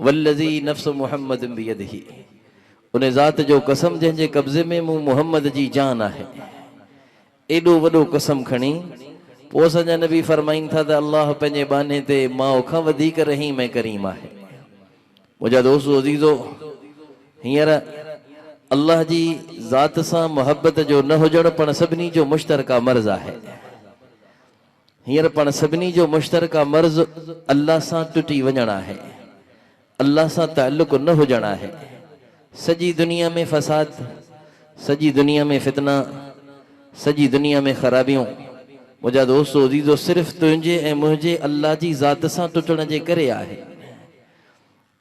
वल्लज़ी नफ्स मुहम्मद बियदिही, उन ज़ात जो कसम जंहिंजे कब्ज़े में मूं मुहम्मद जी जान आहे। एॾो वॾो कसम खणी पोइ असांजा नबी फरमाइनि था त अल्लाह पंहिंजे बाने ते माउ खां वधीक रहीम ऐं करीम आहे। मुंहिंजा दोस्तो अज़ीज़ो, हींअर अल्लाह जी ज़ात सां मुहबत जो न हुजणु पण सभिनी जो मुश्तरका मर्ज़ आहे। हींअर पण सभिनी जो मुश्तरका मर्ज़ अल्लाह सां टुटी वञणु आहे, अल्लाह सां ताल्लुक़ न हुजणु आहे। सॼी दुनिया में फ़साद, सॼी दुनिया में फितना, सॼी दुनिया में ख़राबियूं मुंहिंजा दोस्तो अज़ीज़ो सिर्फ़ु तुंहिंजे ऐं मुंहिंजे अल्लाह जी ज़ात सां टुटण जे करे आहे।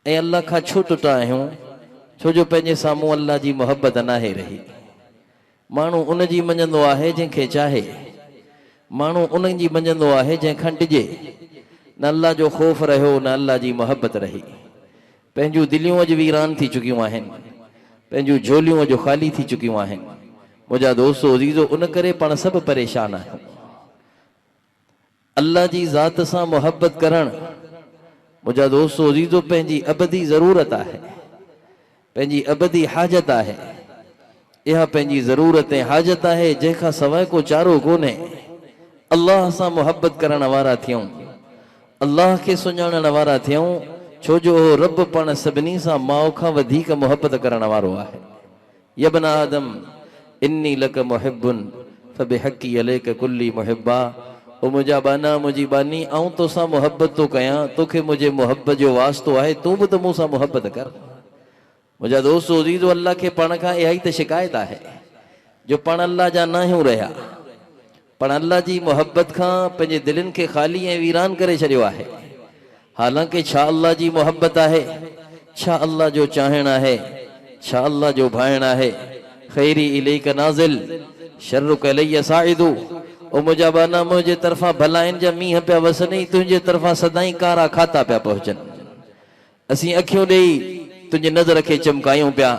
ऐं अल्लाह खां छो टुटा आहियूं? छो जो पंहिंजे साम्हूं अल्लाह जी मुहबत नाहे रही। माण्हू उन जी मञंदो आहे जंहिंखे चाहे, माण्हू उन जी मञंदो आहे जंहिंखां डिॼे। न अल्लाह जो ख़ौफ़ रहियो, न अल्लाह जी मुहबत रही। पंहिंजूं दिलियूं अॼु वीरान थी चुकियूं आहिनि, पंहिंजूं झोलियूं अॼु ख़ाली थी चुकियूं आहिनि। मुंहिंजा दोस्तो अज़ीज़ो, उन करे पाण सभु परेशान आहियूं। अल्लाह जी ज़ात सां मुहबत करणु मुंहिंजा दोस्तो अज़ीज़ो पंहिंजी अबदी ज़रूरत आहे, पंहिंजी अबदी हाजत आहे। इहा पंहिंजी ज़रूरत ऐं हाजत आहे जंहिंखां सवाइ को चारो कोन्हे। अल्लाह सां मुहबत करण वारा थियूं, अल्लाह खे सुञाणण वारा थियूं, छो जो रब पाण सभिनी सां माउ खां वधीक मुहबत करण वारो आहे। यबन आदम इन्नी लक मुहिब्बुन फबिहक्की अलैक कुल्ली मुहिब्बा, ओ मुंहिंजा बाना, मुंहिंजी बानी, आऊं तोसां मुहबत थो कयां, तोखे मुंहिंजे मुहबत जो वास्तो आहे, तूं बि त मूंसां मुहबत कर। मुंहिंजा दोस्तो अज़ीज़ो, अल्लाह खे पाण खां इहा ई त शिकायत आहे जो पाण अल्लाह जा न आहियूं रहिया, पाण अल्लाह जी मुहबत खां पंहिंजे दिलनि खे ख़ाली ऐं वीरान करे छॾियो आहे। हालांकि छा अल्लाह जी मुहबत आहे, छा अल्लाह जो चाहण आहे, छा अल्लाह जो भाइण आहे। ख़ैरी इलैक नाज़िल शर्रुक अलैया साइदु, ओ मुंहिंजा बाना, मुंहिंजे तरफ़ां भलाइनि जा मींहं पिया वसनि, तुंहिंजे तरफ़ां सदाई कारा खाता पिया पहुचनि। असीं अखियूं ॾेई तुंहिंजे नज़र खे चमकायूं पिया,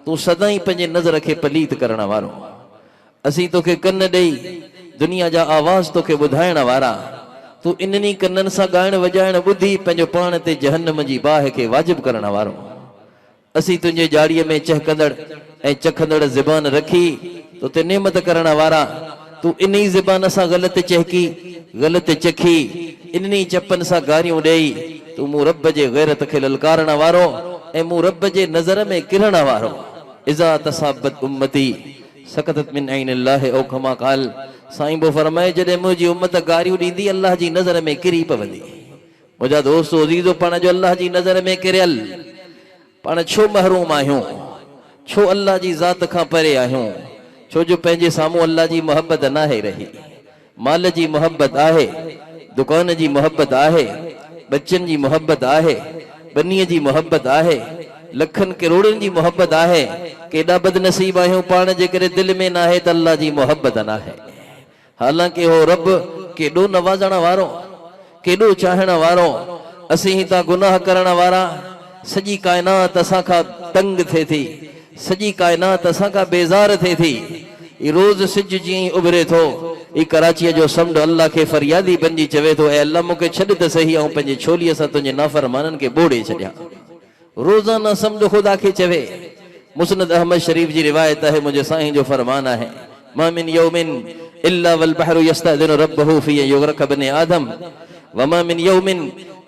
तूं सदाई पंहिंजे नज़र खे पलीत करण वारो। असीं तोखे कन ॾेई दुनिया जा आवाज़ तोखे ॿुधाइण वारा, तूं इन्हनि कननि सां ॻाइण वॼाइण ॿुधी पंहिंजो पाण ते जहन्नम जी बाहि खे वाजिब करण वारो। असीं तुंहिंजे जाड़ीअ में चहकंदड़ ऐं चखंदड़ ज़बान रखी तोते नेमत करण वारा, तूं इन ई ज़बान सां ग़लति चहकी, ग़लति चखी, इन्हनि चपनि सां गारियूं ॾेई तूं मूं रब जे ग़ैरत खे ललकारण वारो ऐं मूं रब जे नज़र में किरण वारो। इज़ा तसाबत उम्मती सकतत मिन ऐनिल्लाह औ कमा क़ाल, साईं बो फरमाए जॾहिं मुंहिंजी उम्मत गारियूं ॾींदी अल्लाह जी नज़र में किरी पवंदी। मुंहिंजा दोस्तो अज़ीज़ो, पाण जो अल्लाह जी नज़र में किरियल पाण छो महरूम आहियूं, छो अल्लाह जी ज़ात खां परे आहियूं? छो जो पंहिंजे साम्हूं अल्लाह जी मुहबत नाहे रही। माल जी मुहबत आहे, दुकान जी मुहबत आहे, बच्चनि जी मुहबत आहे, बनीअ जी मुहबत आहे, लखनि करोड़नि जी मुहबत आहे। केॾा बदनसीब आहियूं पाण जे करे दिलि में न आहे त अल्लाह जी मुहबत नाहे। हालांकि हो रब केॾो नवाज़ण वारो, केॾो चाहण वारो। असीं हितां गुनाह करण वारा, सॼी काइनात असां खां तंग थिए थी, सॼी काइनात असां खां बेज़ार थिए थी। रोज़ सिज जीअं ई उभरे थो, ई कराचीअ जो समुंड अल्लाह खे फरियादी बणिजी चवे थो, ऐं अल्लाह मूंखे छॾ त सही, ऐं पंहिंजे छोलीअ सां तुंहिंजे नाफ़रमाननि खे ॿोड़े छॾियां। रोज़ाना समुंड ख़ुदा खे चवे। मुस्नद अहमद शरीफ जी रिवायत है, मुझे साईं जो फरमान है, मा मिन यौमिन इल्ला वल बहरु यस्तअज़िनु रब्बहु फी युग़रक़ बनि आदम व मा मिन यौमिन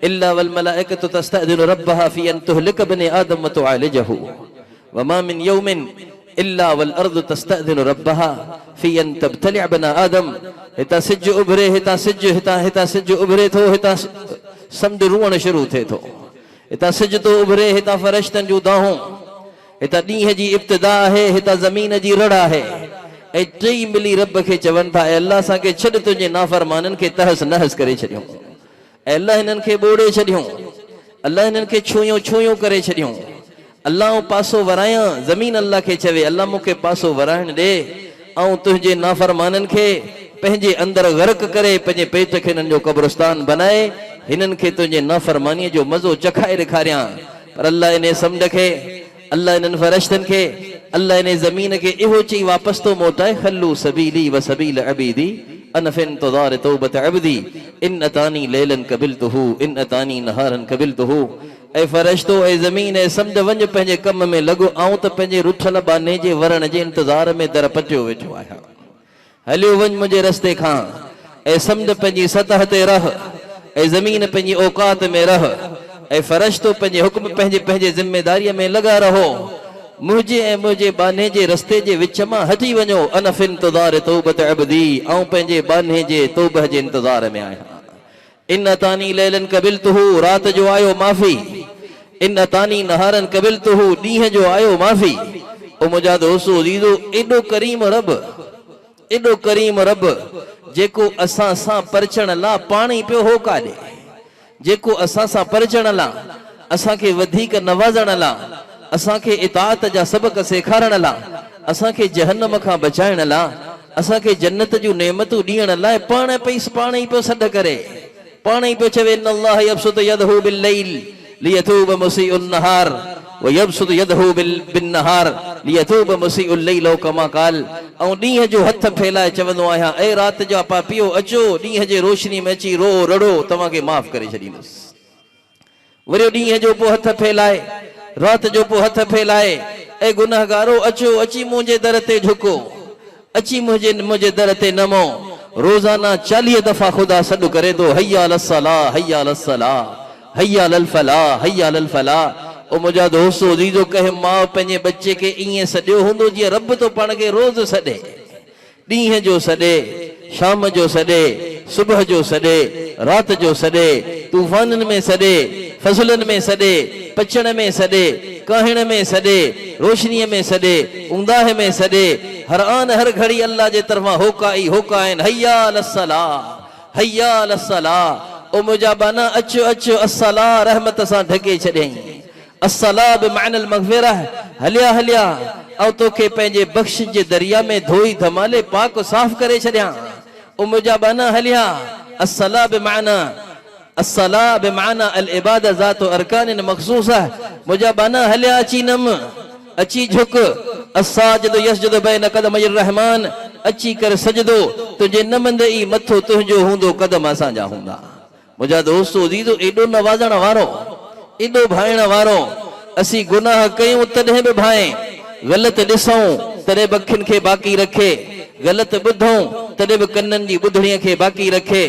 इल्ला वल मलाइकतु तस्तअज़िनु रब्बहा फी अन तुहलिक बनि आदम व तुआलिजहु व मा मिन यौमिन इल्ला वल अर्दु तस्तअज़िनु रब्बहा फी अन तब्तलिअ बना आदम। हितां सिज उभरे, हितां सिज उभरे थो, हितां समुंड रुअण शुरू थिए थो, हितां सिज थो उभरे, हितां फरिश्तनि जूं दाहूं, हितां ॾींहं जी इब्तिदा आहे, हितां ज़मीन जी रड़ आहे। ऐं टई मिली रब खे चवनि था, ऐं अल्लाह असांखे छॾ, तुंहिंजे नाफ़रमाननि खे तहस नहस करे छॾियूं, ऐं अल्लाह हिननि खे ॿोड़े छॾियूं, अल्लाह हिननि खे छुयूं छुयूं करे छॾियूं। अल्लाह पासो वरायां, ज़मीन अल्लाह खे चवे, अल्लाह मूंखे पासो वराइण ॾे, ऐं तुंहिंजे नाफ़रमाननि खे पंहिंजे अंदरि ग़र्क़ करे पंहिंजे पेट खे हिननि जो क़ब्रिस्तान बनाए, हिननि खे तुंहिंजे नाफ़रमानीअ जो मज़ो चखाए ॾेखारियां। पर अल्लाह इन समुंड खे, अल्लाह इन्हनि फरिश्तनि खे, अल्लाह इन ज़मीन खे इहो चई वापसि थो मोटाए, खल्लू सबीली व सबील अबीदी अन फिन तुदार तौबत अबदी इन अतानी लैलन कबिलतुहु इन अतानी नहारन कबिलतुहु। ऐं फ़रिश्तो ऐं ज़मीन ऐं समुंड वञ पंहिंजे कम में लॻो, आऊं त पंहिंजे रुठल बाने जे वरण जे इंतज़ार में दर पटियो वेठो आहियां। हलियो वञ मुंहिंजे रस्ते खां, ऐं समुंड पंहिंजी सतह ते रह, ऐं ज़मीन पंहिंजी औकात में रह, ऐं फ़रिश्तो पंहिंजे हुक्म पंहिंजे पंहिंजे ज़िम्मेदारीअ में लॻा रहो। मुंहिंजे ऐं मुंहिंजे बाने जे रस्ते जे विच मां हटी वञो। अन फ़ि इंतिज़ार तौबत अब्दी, आऊं पंहिंजे बाने जे तौबह जे इंतज़ार में आहियां। इन तानी लैलन कबिलतुहु, रात जो आयो माफ़ी। इन तानी नहारन कबिलतुहु, ॾींहं जो आयो माफ़ी। ओ मुंहिंजा दोस्तो अज़ीज़ो, एॾो करीम रब, एॾो करीम रब जेको असां सां परचण लाइ पाणी पियो हो काॾे, जेको असां सां परचण लाइ, असांखे वधीक नवाज़ण लाइ, असांखे इताअत जा सबक सेखारण लाइ, असांखे जहन्नम खां बचाइण लाइ, असांखे जन्नत जूं नेमतूं ॾियण लाइ पाण ई पियो सॾ करे, पाण ई पियो चवे इन्नल्लाह यबसुतु यदहु बिल्लैल लियतूब मुसीउन नहार व यबसुतु यदहु बिन्नहार लियतूब मुसीउल लैल कमा क़ाल। ऐं ॾींहं जो हथ फैलाए चवंदो आहियां, ऐ राति जा पापियो अचो, ॾींहं जे रोशनी में अची रो रड़ो, तव्हांखे माफ़ करे छॾींदुसि। वरी ॾींहं जो पोइ हथ फैलाए, राति जो पोइ हथ फैलाए, ऐं गुनाहगारो अचो, अची मुंहिंजे दर ते झुको, अची मुंहिंजे दर ते नमो। रोज़ाना 40 दफ़ा ख़ुदा सॾु करे थो, हय्या अलस सलाह, हय्या अलस सलाह, हय्या अलल फलाह, हय्या अलल फलाह। ओ मुंहिंजा दोस्तो अज़ीज़ो, कंहिं माउ पंहिंजे बच्चे खे ईअं सॾियो हूंदो जीअं रब तो पाण खे रोज़ सॾे, ॾींहं जो सॾे, शाम जो सॾे, सुबुह जो सॾे, राति जो सॾे, तूफ़ाननि में सॾे, फज़लनि में सॾे, पचण में सॾे, काहिण में सॾे, रोशनीअ में सॾे, ऊंदाह में सॾे। हर आन हर घड़ी अल्लाह जे तरफ़ां होका ई होका आहिनि, हय्या अलस सलाह, हय्या अलस सलाह। ओ मुंहिंजा बाना अचो अचो, अस्सलाह रहमत सां ढके छॾियईं, अस्सलाह बिमानल मग़फ़िरह, हलिया हलिया ऐं तोखे पंहिंजे बख़्श जे दरिया में धोई धमाले पाक साफ़ करे छॾियां। ओ मुंहिंजा बाना हलिया, अस्सलाह बिमाना अल इबादत ज़ात अरकान मख़सूसा। मुंहिंजा बाना हलिया, अची नम, अची झुक, अस्साजिदु यसजुदु बैन क़दमैर रहमान, अची कर सजदो, तुंहिंजे नमंदे ई मथो तुंहिंजो हूंदो, क़दम असांजा हूंदा। मुंहिंजा दोस्तो अज़ीज़ो, एॾो नवाज़ण वारो, एॾो भाइण वारो, असीं गुनाह कयूं तॾहिं बि भाए, ग़लति ॾिसूं तॾहिं बि अखियुनि खे बाक़ी रखे, ग़लति ॿुधूं तॾहिं बि कननि जी ॿुधणीअ खे बाक़ी रखे,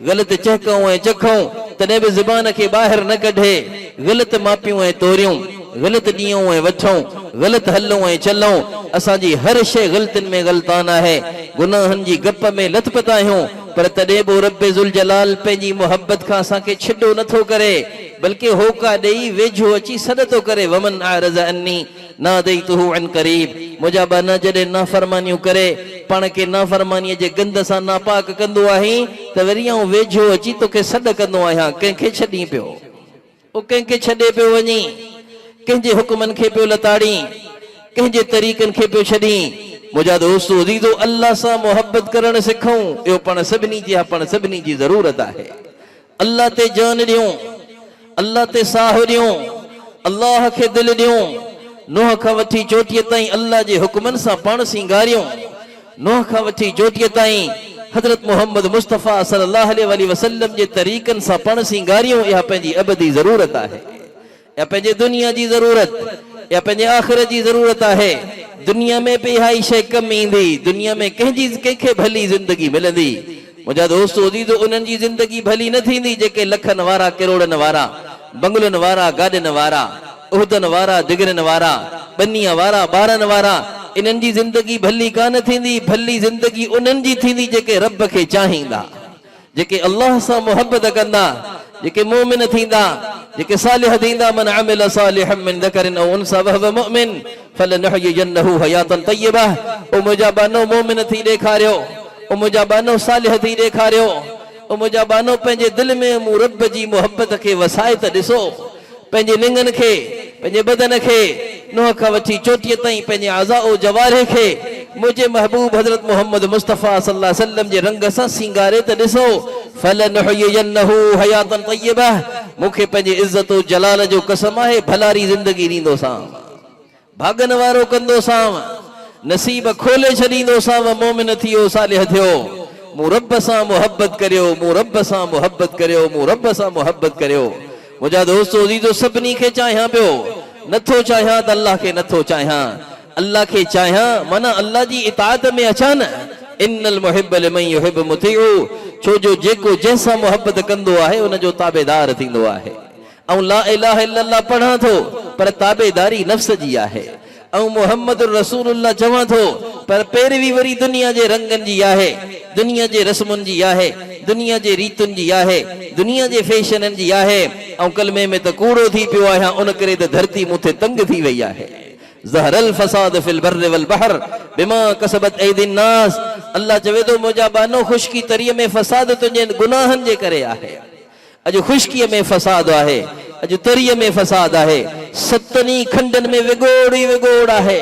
ग़लति चहकूं ऐं चखूं तॾहिं बि ज़ुबान खे ॿाहिरि न कढे, ग़लति मापियूं ऐं तोरियूं, ग़लति ॾियूं ऐं वठूं, ग़लति हलूं ऐं चलूं। असांजी हर शइ ग़लतियुनि में ग़लतान आहे, गुनाहनि जी गप में लथपथ आहियूं, पर तॾहिं बि रब ज़ुल जलाल पंहिंजी मोहब्बत खां असांखे छिॾो नथो करे, बल्कि होका ॾेई वेझो अची सॾ थो करे। वमन आरज़ अन्नी नादैतुहु अन क़रीब। मुंहिंजा बाना जॾहिं नाफ़रमानियूं करे, पाण खे नाफ़रमानीअ जे गंद सां नापाक कंदो आहीं, त वरी आऊं वेझो अची तोखे सॾ कंदो आहियां, कंहिंखे छॾी पियो, ओ कंहिंखे छॾे पियो वञी, कंहिंजे हुक्मनि खे पियो लताड़ी, कंहिंजे तरीक़नि खे पियो छॾी। मुंहिंजा दोस्तो अज़ीज़ो, अल्लाह सां मोहब्बत करणु सिखूं, इहो पाण सभिनी जी ज़रूरत आहे। अल्लाह ते जान ॾियूं, अल्लाह ते साह ॾियूं, अल्लाह खे दिलि ॾियूं। नूह खां वठी चोटीअ ताईं अल्लाह जे हुक्मनि सां पाण सिंगारियूं, नूह खां वठी चोटीअ ताईं हज़रत मोहम्मद मुस्तफ़ा सल्लल्लाहु अलैहि वसल्लम जे तरीक़नि सां पाण सिंगारियूं। इहा पंहिंजी अबदी ज़रूरत आहे, या पंहिंजे दुनिया जी ज़रूरत, या पंहिंजे आख़िरत जी ज़रूरत आहे। दुनिया में बि इहा ई शइ कमु ईंदी, दुनिया में कंहिंखे भली ज़िंदगी मिलंदी। मुंहिंजा दोस्तो अज़ीज़ो, उन्हनि जी ज़िंदगी भली न थींदी जेके लखनि वारा, किरोड़नि वारा, बंगलनि वारा, गाॾियुनि वारा, उहिदनि वारा, डिग्रियुनि वारा, बनीअ वारा, ॿारनि वारा, इन्हनि जी ज़िंदगी भली कान थींदी। भली ज़िंदगी उन्हनि जी थींदी जेके रब खे चाहींदा, जेके अल्लाह सां मोहब्बत कंदा, जेके मोमिन थींदा, जेके सालिह थींदा। मन अमिल सालिहम मिन ज़करिन औ उन्सा वहुव मुमिन फलनुहयियन्नहु हयातन तय्यबह। ओ मुंहिंजा बानो मोमिन थी ॾेखारियो, ओ मुंहिंजा बानो सालिह थी ॾेखारियो, ओ मुंहिंजा बानो पंहिंजे दिलि में मूं रब जी मोहब्बत खे वसाए त ॾिसो। पंहिंजे लिंगनि खे, पंहिंजे बदन खे, नूह खां वठी चोटीअ ताईं पंहिंजे आज़ाओ जवारे खे मुंहिंजे महबूब हज़रत मोहम्मद मुस्तफ़ा सल्लल्लाहु अलैहि वसल्लम जे रंग सां सिंगारे त ॾिसो। फलनुहयियन्नहु हयातन तय्यबह। मूंखे पंहिंजे इज़्ज़त जलाल जो कसम आहे, भलारी ज़िंदगी ॾींदोसांव, भागन वारो कंदोसांव, नसीब खोले छॾींदोसांव। मोमिन थियो, सालिह थियो, मूं रब सां मोहब्बत करियो, मूं रब सां मोहब्बत करियो, मूं रब सां मोहब्बत करियो। मुझा दोस्तो अज़ीज़ो सभिनी खे चाहियां पियो, नथो चाहियां त अल्लाह खे नथो चाहियां, अल्लाह खे चाहियां माना अल्लाह जी इताअत में अचां न। इन्नल मुहिब्ब लिमन युहिब्बु मुतीउ, छो जो जेको जंहिंसां मोहब्बत कंदो आहे उन जो ताबेदार थींदो आहे। ऐं ला इलाहा इल्लल्लाह पढ़ां थो पर ताबेदारी नफ्स जी आहे, ऐं मुहम्मद रसूलुल्लाह चवां थो पर पैरवी वरी दुनिया जे रंगनि जी आहे, दुनिया जे रस्मुनि जी आहे, दुनिया जे रीतुनि जी आहे, दुनिया जे फैशननि जी आहे। ऐं कलमे में त कूड़ो थी पियो आहियां, उन करे त धरती मूंखे तंग थी वई आहे। ज़हरल फसाद फिल बर्र वल बहर बिमा कसबत ऐदिन नास, अल्लाह चवे थो मुंहिंजा बानो खुशकी तरीअ में फसाद तुंहिंजे गुनाहनि जे करे आहे। अॼु खुशकीअ में फसाद आहे, अॼु तरीअ में फसाद आहे, सतनी खंडनि में विगोड़ ई विगोड़ आहे,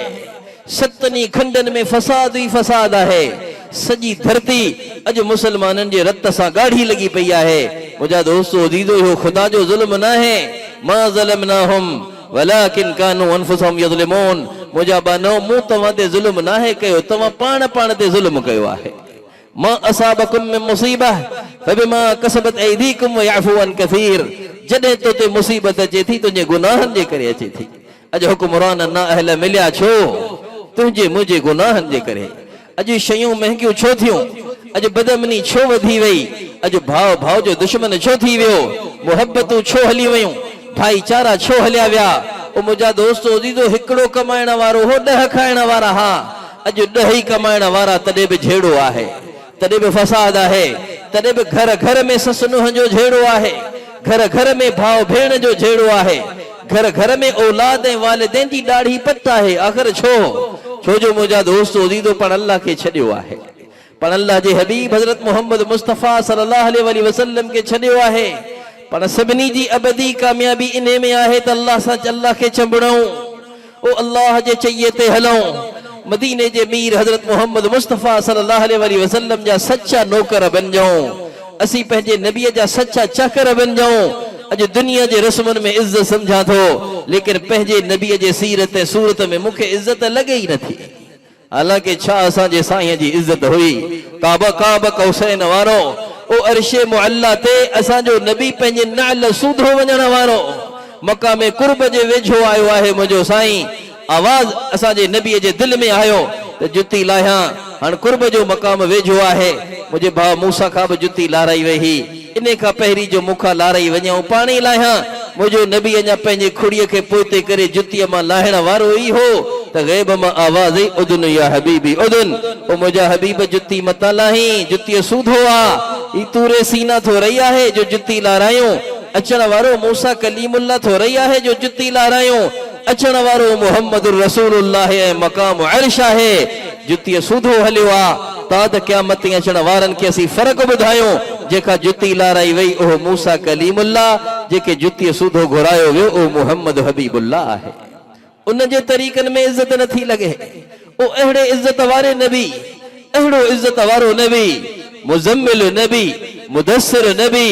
सतनी खंडनि में फसाद ई फसाद आहे। सॼी धरती अॼु मुसलमाननि जे रत सां ॻाढ़ी लॻी पई आहे। मुंहिंजा दोस्तो अज़ीज़ो, इहो ख़ुदा जो ज़ुल्म न आहे, मा ज़लमनाहुम वलाकिन कानू अनफुसहुम यज़लिमून। मुंहिंजा बानो मूं तव्हां ते ज़ुल्म न आहे कयो, तव्हां पाण ते ज़ुल्म कयो आहे। मा असाबकुम मिन मुसीबह फबिमा कसबत ऐदीकुम वयअफू अन कसीर, जॾहिं तो ते मुसीबत अचे थी तुंहिंजे गुनाहनि जे करे अचे थी। अॼु हुक्मरान ना अहल मिलिया छो? तुंहिंजे मुंहिंजे गुनाहनि जे करे। अॼु शयूं महांगियूं छो थियूं? अॼु बदमनी छो वधी वई? अॼु भाव भाव जो दुश्मन छो थी वियो? मुहब्बतूं छो हली वयूं? भाईचारा छो हलिया विया? ओ मुंहिंजा दोस्तो अज़ीज़ो, हिकिड़ो कमाइण वारो हो 10 खाइण वारा हा। अॼु 10 ई कमाइण वारा तॾहिं बि झेड़ो आहे, तॾहिं बि फसाद आहे, तॾहिं बि घर घर में ससु नुंहं जो झेड़ो आहे, घर घर में भाउ भेण जो झेड़ो आहे, घर घर में औलाद ऐं वालिदैन जी ॾाढी पत आहे। आख़िर छो? छो जो मुंहिंजा दोस्तो अज़ीज़ो पण अल्लाह खे छॾियो आहे, पण अल्लाह जे हबीब हज़रत मोहम्मद मुस्तफ़ा सल्लल्लाहु अलैहि वसल्लम खे छॾियो आहे। पण सभिनी जी अबदी कामयाबी इन में आहे त अल्लाह सां अल्लाह खे चंबड़ूं, ओ अल्लाह जे चईअ ते हलूं। मदीने जे मीर हज़रत मोहम्मद मुस्तफ़ा सल्लल्लाहु अलैहि वसल्लम जा सच्चा नौकर बणिजऊं, असीं पंहिंजे नबीअ जा सच्चा चाकर बणिजऊं। अॼु दुनिया जे रस्मुनि में इज़त समझां थो, लेकिन पंहिंजे नबीअ जे सीरत ऐं सूरत में मूंखे इज़त लॻे ई नथी। हालांकि छा असांजे साईं जी इज़त हुई? काब कौसैन वारो, ओ अर्शे मुअल्ला ते असांजो नबी पंहिंजे नाल सूधो वञण वारो, मक़ामे कुर्ब जे वेझो आयो आहे मुंहिंजो साईं। आवाज़ असांजे नबीअ जे दिलि में आयो त जुती लाहियां, हाणे कुर्ब जो मक़ाम वेझो आहे। मुंहिंजे भाउ मूसा खां बि जुती लाराई वई, इन खां पहिरीं जो मूंखां लाराई वञूं पाणी लाहियां। मुंहिंजो नबी अञा पंहिंजे खुड़ीअ खे पोते करे जुतीअ मां लाहिण वारो ई हो त ग़ैब मां आवाज़ ई उदुन या हबीबी उदुन, ओ मुंहिंजा हबीब जुती मतां लाही, जुतीअ सूधो आहे। ई तूरे सीना थो रही आहे जो जुती लारायूं, अचण वारो मूसा कलीमुल्लाह थो रही आहे जो जुती लारायूं, अचण वारो मुहम्मद रसूलुल्लाह ऐं मक़ाम अर्श आहे, जुतीअ सूधो हलियो आहे। ता त क़यामत ते अचण वारनि खे असीं फ़र्क़ु ॿुधायूं, जेका जुती लाराई वई उहो मूसा कलीमुल्लाह, जेके जुतीअ सूधो घुरायो वियो उहो मुहम्मद हबीबुल्लाह आहे। उन जे तरीक़नि में इज़त नथी लॻे। ओ अहिड़े इज़त वारे नबी, अहिड़ो इज़त वारो नबी, मुज़म्मिल नबी, मुदस्सिर नबी,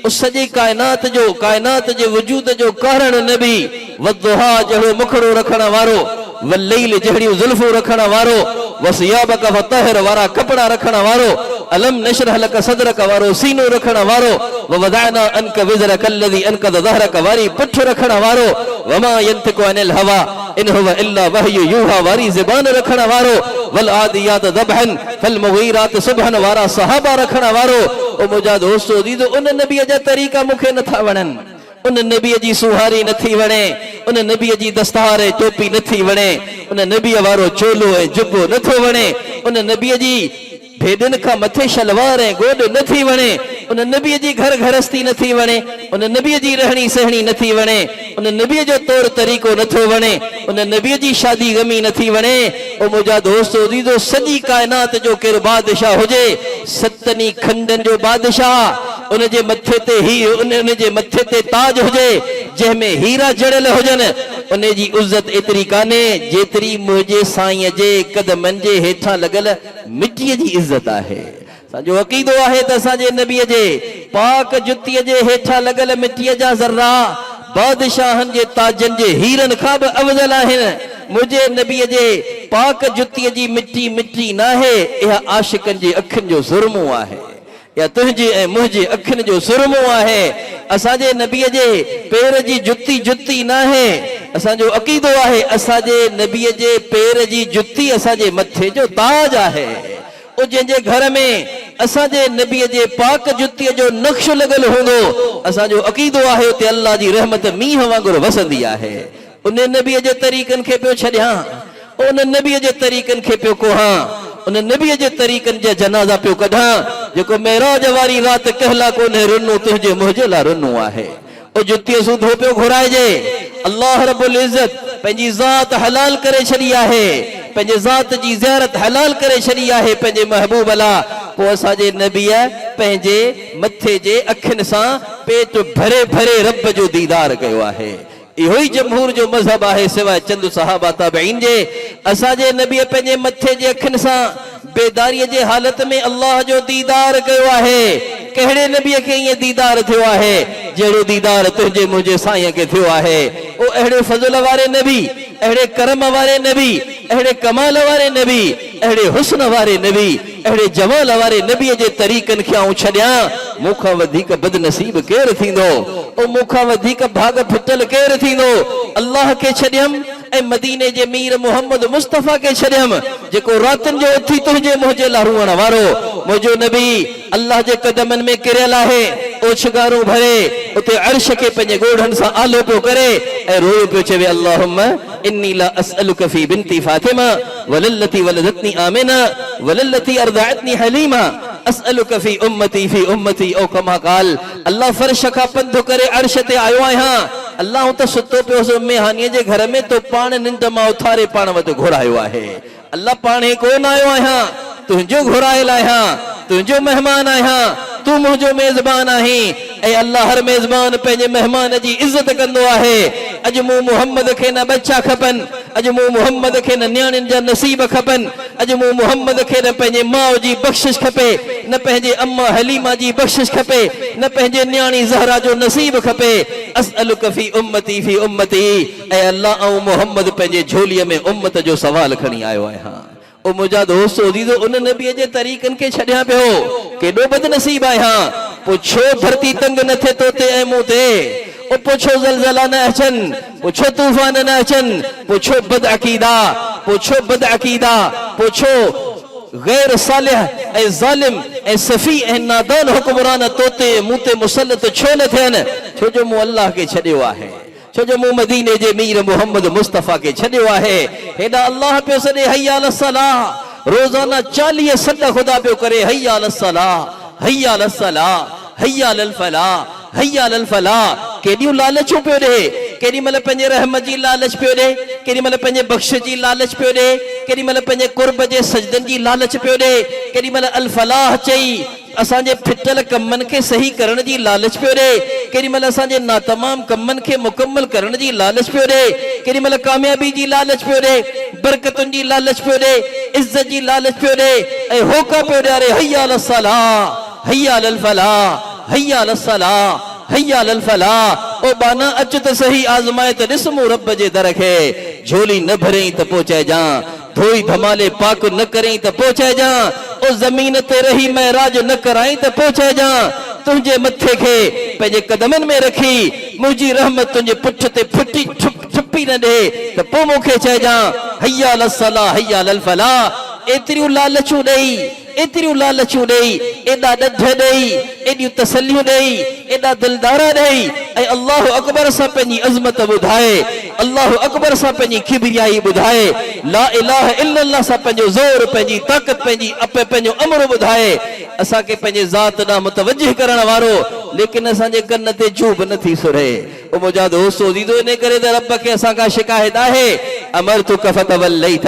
उस सॼे कायनात जे वजूद जो कारण नबी, वद्दुहा जहिड़ो मुखड़ो रखण वारो, वल्लैल जहिड़ियूं ज़ुल्फूं रखण वारो, वसियाबक फतहर वारा कपड़ा रखण वारो, अलम नशरह लक सदरक वारो सीनो रखण वारो, ववदाना अनक विज़रक अल्लज़ी अनकद ज़हरक वारी पुठ रखण वारो, वमा यंतिकु अनिल हवा इन हुव इल्ला वहयु यूहा वारी ज़बान रखण वारो, वल आदियात ज़बहन फल मुगीरात सुबहन वारा सहाबा रखण वारो। ओ मुंहिंजा दोस्तो अज़ीज़ो, उन नबीअ जा तरीक़ा मूंखे नथा वणनि, उन नबीअ जी सुहारी नथी वणे, उन नबीअ जी दस्तार ऐं टोपी नथी वणे, उन नबीअ वारो चोलो ऐं जुबो नथो वणे, उन नबीअ जी भेडनि खां मथे शलवार ऐं गोॾ नथी वणे, उन नबीअ जी घर घरस्ती नथी वणे, उन नबीअ जी रहणी सहणी नथी वणे, उन नबीअ जो तौर तरीक़ो नथो वणे, उन नबीअ जी शादी गमी नथी वणे। ओ मुंहिंजा दोस्तो अज़ीज़ो, सॼी कायनात जो केरु बादशाह हुजे, सतनी खंडनि जो बादशाह, उन जे मथे ते ताज हुजे जंहिंमें हीरा जड़ियल हुजनि, उन जी इज़त एतिरी कान्हे जेतिरी मुंहिंजे साईं जे कदमनि जे हेठां लॻल मिटीअ जी इज़त आहे। असांजो अक़ीदो आहे त असांजे नबीअ जे पाक जुतीअ जे हेठां लॻल मिटीअ जा ज़र्रा बादशाहनि जे ताजनि जे हीरनि खां बि अफ़ज़ल आहिनि। मुंहिंजे नबीअ जे पाक जुतीअ जी मिटी मिटी न आहे, इहा आशिकनि जे अखियुनि जो सुरमो आहे, या तुंहिंजे ऐं मुंहिंजे अखियुनि जो सुरमो आहे। असांजे नबीअ जे पेर जी जुती जुती न आहे। असांजो अक़ीदो आहे असांजे नबीअ जे पेर जी जुती असांजे मथे जो ताज आहे। ओ जंहिंजे घर में असांजे नबीअ जे पाक जुतीअ जो नक्श लॻल हूंदो, असांजो अक़ीदो आहे उते अल्लाह जी रहमत मींहं वांगुरु वसंदी आहे। उन नबीअ जे तरीक़नि खे पियो छॾियां, उन नबीअ जे तरीक़नि खे पियो कोहां, उन नबीअ जे तरीक़नि जा जनाज़ा पियो कढां जेको मेराज वारी राति कहला कोन्हे रुनो तुंहिंजे मुंहिंजे लाइ रुनो आहे। ओ जुतीअ सूधो पियो घुराइजे। अल्लाह रब्बुल इज़्ज़त पंहिंजी ज़ात हलाल करे छॾी आहे, पंहिंजे ज़ात जी ज़ियारत हलाल करे छॾी आहे पंहिंजे महबूब लाइ। पोइ असांजे नबीअ पंहिंजे मथे जे अखियुनि सां पेट भरे भरे रब जो दीदार कयो आहे। इहो ई जमहूर जो मज़हब आहे सवाइ चंद सहाबा ताबईन जे। असांजे नबीअ पंहिंजे मथे जे अखियुनि सां बेदारीअ जे हालत में अल्लाह जो दीदार कयो आहे। कहिड़े नबीअ खे ईअं दीदार थियो आहे जहिड़ो दीदार तुंहिंजे मुंहिंजे साईं खे थियो आहे। ओ अहिड़े फज़ल वारे नबी, अहिड़े करम वारे नबी, अहिड़े कमाल वारे नबी, अहिड़े हुस्न वारे नबी, अहिड़े जमाल वारे नबीअ जे तरीक़नि खे आऊं छॾियां, मूंखां वधीक बदनसीब केरु थींदो? ओ मूंखां वधीक भाग फिटल केरु थींदो? अल्लाह खे छॾियमि ऐं मदीने जे मीर मोहम्मद मुस्तफ़ा खे छॾियमि जेको रातनि जो उथी तुंहिंजे मुंहिंजे लाइ रुअण वारो। मुंहिंजो नबी अल्लाह जे कदमनि में किरियल आहे, ओछगारूं भरे उते अर्श खे पंहिंजे ॻोढ़नि सां आलो पियो करे ऐं रोयो पियो चवे अल्लाहुम्मा इन्नी ला असअलुका फी बिनती फातिमा वलल्लती वलदतनी आमिना वलल्लती अर्दअतनी हलीमा असअलुका फी उम्मती ओ कमा क़ाल। अल्लाह फर्श खां पंधु करे अर्श ते आयो आहियां। अल्लाह त सुतो पियो सुम्हे हानीअ जे घर में तो पाण निंड मां उथारे पाण वटि घुरायो आहे। अल्लाह पाणे कोन आयो आहियां, तुंहिंजो घुरायल आहियां, तुंहिंजो मेहमान आहियां, तू मुंहिंजो मेज़बान आहीं। ऐं अल्लाह हर मेज़बान पंहिंजे मेहमान जी इज़त कंदो आहे। अॼु मूं मुहम्मद खे न बच्चा खपनि, अॼु मूं मुहम्मद खे न नियाणियुनि जा नसीब खपनि, अॼु मूं मुहम्मद खे न पंहिंजे माउ जी बख़्शिश खपे, न पंहिंजे अम्मा हलीमा जी बख़्शिश खपे, न पंहिंजे नियाणी ज़हरा जो नसीब खपे। असअलुका फी उम्मती ऐं अल्लाह ऐं मुहम्मद पंहिंजे झोलीअ में उम्मत जो सवाल खणी आयो आहियां। ओ मुंहिंजा दोस्त दीदो उन नबीअ जे तरीक़नि खे छॾियां पियो, केॾो बदनसीब आहियां। पुछो धरती तंग न थिए तो ते ऐं मूं ते, ओ पुछो ज़लज़ला न अचनि, पुछो तूफ़ान न अचनि, पुछो बदअक़ीदा, पुछो बदअक़ीदा, पुछो गैर सालिह ऐं ज़ालिम ऐं सफ़ी ऐं नादान हुक्मरान तोते मूं ते मुसलत छो न थियनि? छो जो मूं अल्लाह खे छॾियो आहे, छो जो मूं मदीने जे मीर मोहम्मद मुस्तफ़ा खे छॾियो आहे। हेॾा अल्लाह पियो सॾे हय्या अल सलाह, रोज़ाना 40 सॾ ख़ुदा पियो करे हय्या अल सलाह, हय्या अल सलाह, हय्या अल फलाह, हय्या अल फलाह। केॾियूं लालचूं पियो ॾे, केॾी महिल पंहिंजे रहमत जी लालच पियो ॾे, केॾी महिल पंहिंजे बख़्श जी लालच पियो ॾे, केॾी महिल पंहिंजे कुर्ब जे सजदनि जी लालच पियो ॾे, केॾी महिल अल फलाह चई असांजे फिटल कमनि खे सही करण जी लालच पियो ॾे, केॾी महिल असांजे नातमाम कमनि खे मुकम्मल करण जी लालच पियो ॾे, केॾी महिल कामयाबी जी लालच पियो ॾे, बरकतुनि जी लालच पियो ॾे, इज़त जी लालच पियो ॾे ऐं होका पियो ॾियारे हय्या अल सलाह, हय्या अल फलाह, हय्या अल सलाह, हय्या अल फलाह। ओ बाना अच त सही आज़माए त ॾिस मूं रब जे दर खे, झोली न भरें त पोइ चइजां, धोई धमाले पाक न करें त पोइ चइजां, ओ ज़मीन ते रही महराज न कराई त पोइ चइजां, तुंहिंजे मथे खे पंहिंजे कदमनि में रखी मुंहिंजी रहमत तुंहिंजे पुठ ते फुटी छुपी न ॾे त पोइ मूंखे चइजां हय्या अल सलाह, हय्या अल फलाह। एतिरियूं लालचूं ॾेई, एतिरियूं लालचूं ॾेई, एॾा ॾढ ॾेई, एॾियूं तसलियूं ॾेई, एॾा दिलदारा ॾेई ऐं अल्लाह अकबर सां पंहिंजी अज़मत ॿुधाए, अल्लाह अकबर सां पंहिंजी किबरियाई ॿुधाए, ला इलाहा इल्लल्लाह सां पंहिंजो ज़ोर, पंहिंजी ताक़त, पंहिंजो अमर ॿुधाए, असांखे पंहिंजे ज़ात ॾांहुं मुतवज्जिह करण वारो, लेकिन असांजे कन ते चुभ नथी सुरे। ओ मुंहिंजा दोस्त दीदो इन करे त रब खे असां खां शिकायत आहे, अमरतुका फतवल्लैत,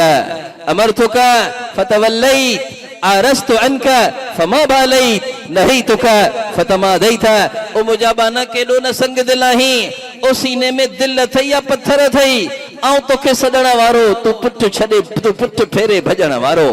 अमरतुका फतवल्लैत, आरस्तु अनका फमा बालैत, नहीतुका फतमादैत। ओ मुंहिंजा बाना केॾो न संग दिल आहीं, ओ सीने में दिल अथई या पत्थर अथई, ऐं तोखे सॾण वारो, तूं पुठ छॾे, तूं पुठ फेरे भॼण वारो,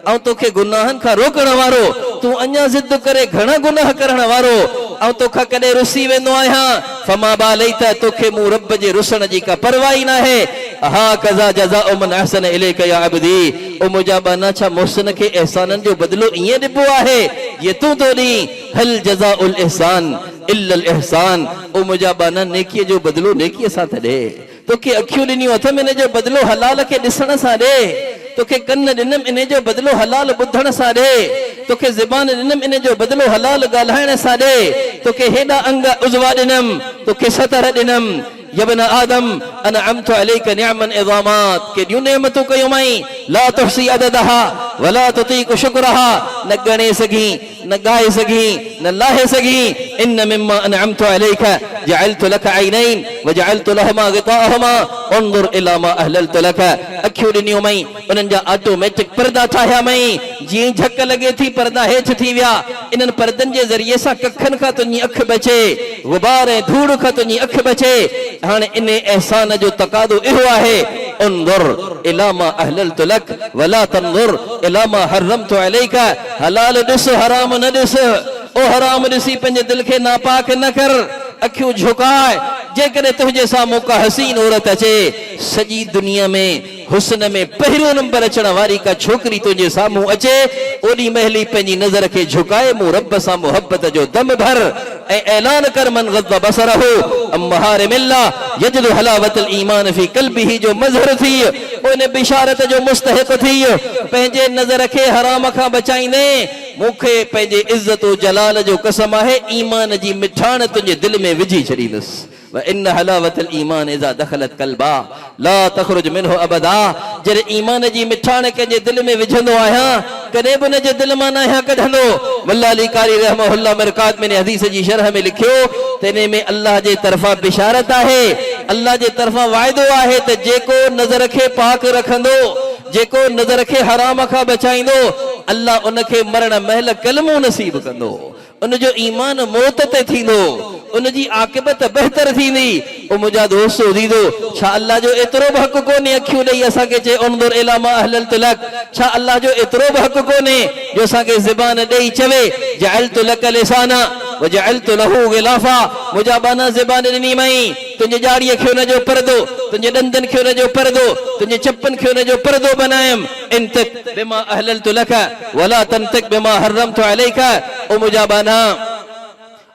ऐं तोखे गुनाहनि खां रोकण वारो, तूं अञा ज़िद करे घणा गुनाह करण वारो, ऐं तोखां कॾहिं रुसी वेंदो आहियां, फमा बालैत, तोखे मूं रब जे रुसण जी का परवाह ई न आहे। हा कज़ा जज़ाउ मन अहसन इलैक या अब्दी। ओ मुंहिंजा बाना छा मुहसिन खे एहसाननि जो बदिलो ईअं ॾिबो आहे जीअं तूं तो ॾीं? हल जज़ाउल इहसान इल्लल इहसान। ओ मुंहिंजा बाना नेकीअ जो बदिलो नेकीअ सां थो ॾे। तोखे अखियूं ॾिनियूं अथमि इन जो बदिलो हलाल खे ॾिसण सां ॾे। तोखे कन ॾिनमि इन जो बदिलो हलाल ॿुधण सां ॾे। तोखे ज़बान ॾिनमि इन जो बदिलो हलाल ॻाल्हाइण सां ॾे। तोखे हेॾा अंग उज़वा ॾिनमि, तोखे सतर ॾिनमि। यबन आदम अनअमतु अलैका निअमन इज़ामात, केॾियूं नेमतूं कयूं मई ला तुहसी अददहा वला तुतीक शुक्रहा, न ॻणे सघी, न ॻाए सघी, न लाहे सघी। इन मिम्मा अनअमतु अलैका जअलतु लक ऐनैन वजअलतु लहुमा ग़िताअहुमा उन्ज़ुर इला मा अहललतु लक। अखियूं ॾिनियूं मई, उन्हनि जा ऑटोमेटिक पर्दा ठाहिया मई। जीअं झक लॻे थी पर्दा हेठि थी विया। इन्हनि पर्दनि जे ज़रिए सां कखनि खां तुंहिंजी अखि बचे, गुबार ऐं धूड़ खां तुंहिंजी अखि बचे। हाणे इन एहसान जो तकादो इहो आहे, उन्ज़ुर इला मा अहललतु लक वला तन्ज़ुर इला मा हर्रमतु अलैका। हलाल ॾिस, हराम न ॾिस। ओ हराम ॾिसी पंहिंजे दिलि खे नापाक न कर। अखियूं झुकाए, जेकॾहिं तुंहिंजे साम्हूं का हसीन औरत अचे, सॼी दुनिया में हुस्न में पहिरियों नंबर अचण वारी का छोकिरी तुंहिंजे साम्हूं अचे, ओॾी महिल ई पंहिंजी नज़र खे झुकाए मूं रब सां मुहबत जो दम भर ऐं ऐलान कर मन ग़ज़्ज़ बसरहु अम महारिमिल्लाह यजदु हलावतल ईमान फी क़ल्बिही जो मज़हर थी। उन बिशारत जो मुस्तहिक़ थी, पंहिंजे नज़र खे हराम खां बचाईंदे मूंखे पंहिंजे इज़्ज़त जलाल जो कसम आहे, ईमान जी मिठाण तुंहिंजे दिलि में विझी छॾींदुसि। व इन हलावतल ईमान इज़ा दख़लत क़ल्बा ला तख़रुज मिन्हु अबदा। जॾहिं ईमान जी मिठाण कंहिंजे दिलि में विझंदो आहियां, कॾहिं बि उनजे दिलि मां न आहियां कढंदो। मुल्ला अली कारी रहमहुल्लाह मिरकात में हदीस जी शरह में लिखियो, तने में अल्लाह जे तरफ़ां बिशारत आहे, अल्लाह जे तरफ़ां वाइदो आहे त जेको नज़र खे पाक रखंदो, जेको नज़र खे हराम खां बचाईंदो, अल्लाह उनखे मरण महल कलमो नसीब कंदो। उनजो ईमान मौत ते थींदो, उनजी आक़िबत बहितर थींदी। ओ मुंहिंजा दोस्त दीदो, छा अल्लाह जो एतिरो बि हक़ कोन्हे अखियूं ॾेई असांखे चए उन्ज़ुर इला मा अहललतु लक? छा अल्लाह जो एतिरो बि हक़ कोन्हे जो असांखे ज़बान ॾेई चवे जअलतु लक लिसाना वजअलतु लहू ग़िलाफ़ा? मुंहिंजा बाना ज़बान ॾिनी मई, तुंहिंजे ॼाड़ीअ खे उनजो परदो, तुंहिंजे ॾंदनि खे उनजो परदो, तुंहिंजे चपनि खे उनजो परदो बनायमि। इंतिक बिमा अहललतु लक वला तंतिक बिमा हर्रमतु अलैका। ओ मुंहिंजा बाना,